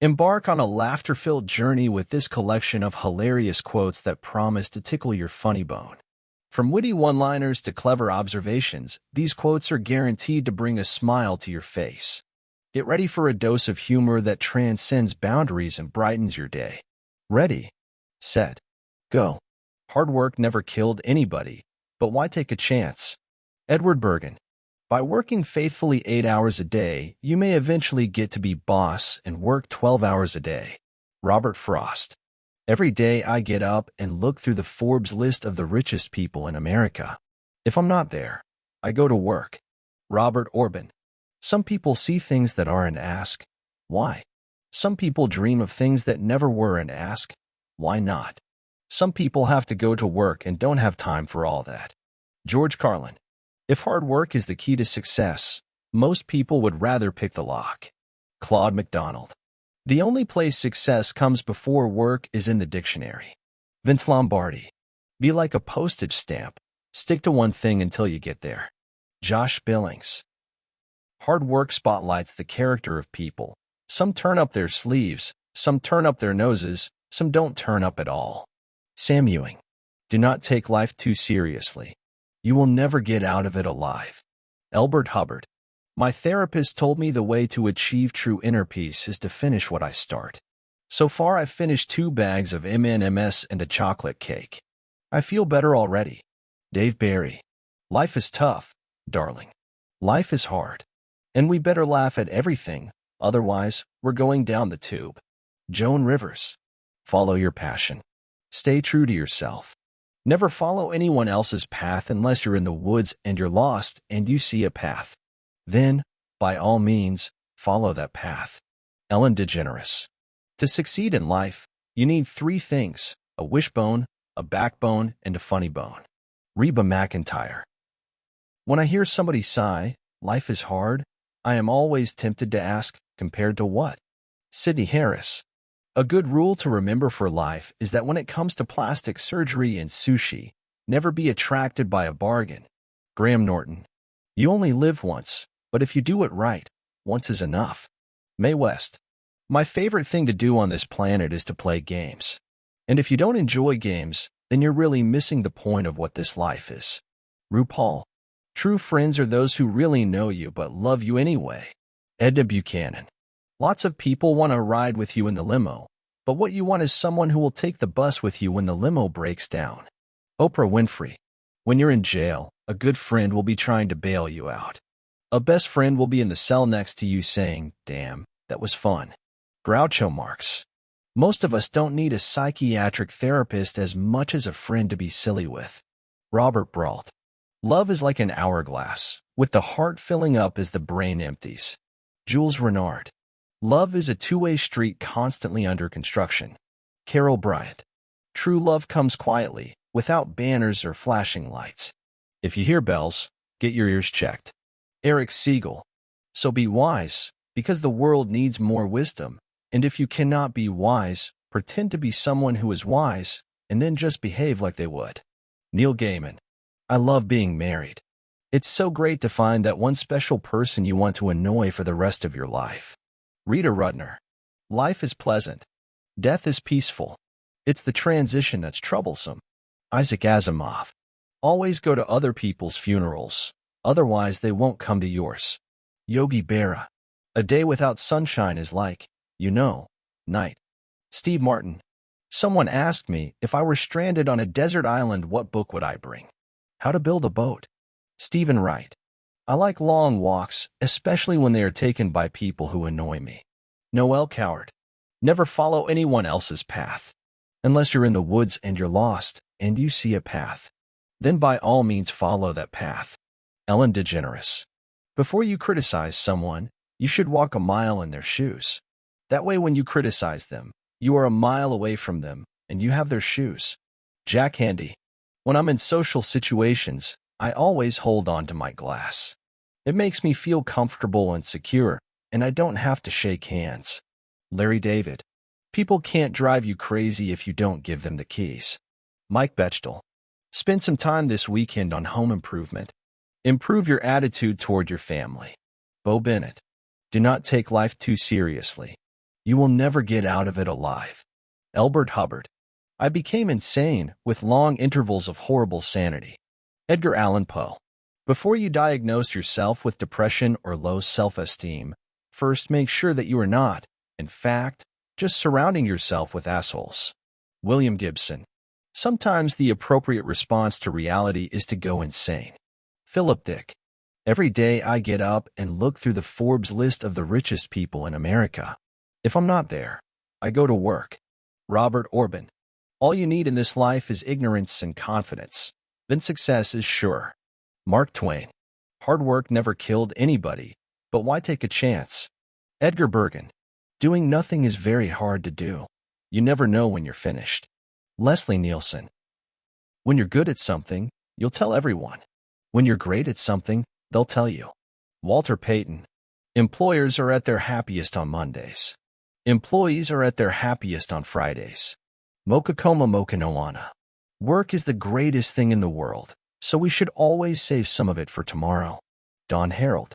Embark on a laughter-filled journey with this collection of hilarious quotes that promise to tickle your funny bone. From witty one-liners to clever observations, these quotes are guaranteed to bring a smile to your face. Get ready for a dose of humor that transcends boundaries and brightens your day. Ready, set, go. Hard work never killed anybody, but why take a chance? Edward Bergen. By working faithfully 8 hours a day, you may eventually get to be boss and work 12 hours a day. Robert Frost. Every day I get up and look through the Forbes list of the richest people in America. If I'm not there, I go to work. Robert Orban. Some people see things that are and ask, why? Some people dream of things that never were and ask, why not? Some people have to go to work and don't have time for all that. George Carlin. If hard work is the key to success, most people would rather pick the lock. Claude McDonald. The only place success comes before work is in the dictionary. Vince Lombardi. Be like a postage stamp. Stick to one thing until you get there. Josh Billings. Hard work spotlights the character of people. Some turn up their sleeves, some turn up their noses, some don't turn up at all. Sam Ewing. Do not take life too seriously. You will never get out of it alive. Elbert Hubbard. My therapist told me the way to achieve true inner peace is to finish what I start. So far I've finished 2 bags of M&Ms and a chocolate cake. I feel better already. Dave Barry. Life is tough, darling. Life is hard. And we better laugh at everything, otherwise we're going down the tube. Joan Rivers. Follow your passion. Stay true to yourself. Never follow anyone else's path unless you're in the woods and you're lost and you see a path. Then, by all means, follow that path. Ellen DeGeneres. To succeed in life, you need 3 things: a wishbone, a backbone, and a funny bone. Reba McEntire. When I hear somebody sigh, life is hard, I am always tempted to ask, compared to what? Sidney Harris. A good rule to remember for life is that when it comes to plastic surgery and sushi, never be attracted by a bargain. Graham Norton. You only live once, but if you do it right, once is enough. Mae West. My favorite thing to do on this planet is to play games. And if you don't enjoy games, then you're really missing the point of what this life is. RuPaul. True friends are those who really know you but love you anyway. Edna Buchanan. Lots of people want to ride with you in the limo, but what you want is someone who will take the bus with you when the limo breaks down. Oprah Winfrey. When you're in jail, a good friend will be trying to bail you out. A best friend will be in the cell next to you saying, damn, that was fun. Groucho Marx. Most of us don't need a psychiatric therapist as much as a friend to be silly with. Robert Brault. Love is like an hourglass, with the heart filling up as the brain empties. Jules Renard. Love is a two-way street constantly under construction. Carol Bryant. True love comes quietly, without banners or flashing lights. If you hear bells, get your ears checked. Eric Siegel. So be wise, because the world needs more wisdom, and if you cannot be wise, pretend to be someone who is wise, and then just behave like they would. Neil Gaiman. I love being married. It's so great to find that one special person you want to annoy for the rest of your life. Rita Rudner. Life is pleasant. Death is peaceful. It's the transition that's troublesome. Isaac Asimov. Always go to other people's funerals, otherwise they won't come to yours. Yogi Berra. A day without sunshine is like, night. Steve Martin. Someone asked me if I were stranded on a desert island, what book would I bring? How to Build a Boat. Stephen Wright. I like long walks, especially when they are taken by people who annoy me. Noel Coward. Never follow anyone else's path. Unless you're in the woods and you're lost, and you see a path. Then by all means follow that path. Ellen DeGeneres. Before you criticize someone, you should walk a mile in their shoes. That way when you criticize them, you are a mile away from them, and you have their shoes. Jack Handy. When I'm in social situations, I always hold on to my glass. It makes me feel comfortable and secure, and I don't have to shake hands. Larry David. People can't drive you crazy if you don't give them the keys. Mike Bechtel. Spend some time this weekend on home improvement. Improve your attitude toward your family. Bo Bennett. Do not take life too seriously. You will never get out of it alive. Elbert Hubbard. I became insane with long intervals of horrible sanity. Edgar Allan Poe. Before you diagnose yourself with depression or low self-esteem, first make sure that you are not, in fact, just surrounding yourself with assholes. William Gibson. Sometimes the appropriate response to reality is to go insane. Philip Dick. Every day I get up and look through the Forbes list of the richest people in America. If I'm not there, I go to work. Robert Orban. All you need in this life is ignorance and confidence. Then success is sure. Mark Twain. Hard work never killed anybody, but why take a chance? Edgar Bergen. Doing nothing is very hard to do. You never know when you're finished. Leslie Nielsen. When you're good at something, you'll tell everyone. When you're great at something, they'll tell you. Walter Payton. Employers are at their happiest on Mondays. Employees are at their happiest on Fridays. Mokakoma Mokanoana. Work is the greatest thing in the world, so we should always save some of it for tomorrow. Don Harold.